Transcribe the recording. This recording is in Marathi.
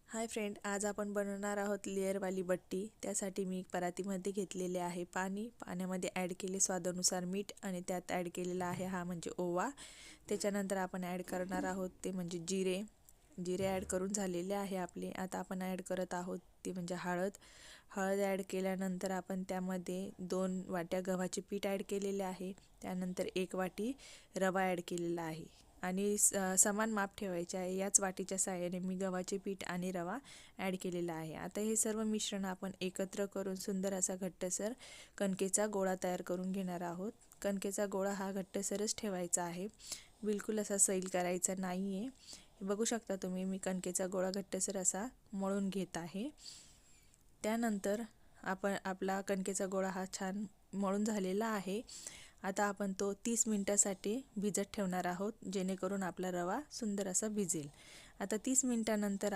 हाय फ्रेंड, आज आपण बनवणार आहोत लेअरवाली बट्टी। त्यासाठी मी परातीमध्ये घेतलेले आहे पाण्यामध्ये ॲड केले स्वादानुसार मीठ आणि त्यात ॲड केलेला आहे हा म्हणजे ओवा। त्याच्यानंतर आपण ॲड करणार आहोत ते म्हणजे जिरे ॲड करून झालेले आहे आपले। आता आपण ॲड करत आहोत ते म्हणजे हळद ॲड केल्यानंतर आपण त्यामध्ये 2 वाट्या गव्हाचे पीठ ॲड केलेले आहे। त्यानंतर 1 वाटी रवा ॲड केलेला आहे आणि समान माप ठेवायचे आहे। याच वाटीच्या सहाय्याने मी गव्हाचे पीठ आणि रवा ॲड केलेला आहे। आता हे सर्व मिश्रण आपण एकत्र करून सुंदर असा घट्टसर कणकेचा गोळा तयार करून घेणार आहोत। कणकेचा गोळा हा घट्टसरच ठेवायचा आहे, बिलकुल असा सैल करायचा नाही आहे। बघू शकता तुम्ही, मी कणकेचा गोळा घट्टसर असा मळून घेत आहे। त्यानंतर आपण आपला कणकेचा गोळा हा छान मळून झालेला आहे। आता आपण तो 30 मिनिटांसाठी भिजत ठेवणार आहोत, जेणेकरून आपला रवा सुंदर असा भिजेल। आता 30 मिनिटांनंतर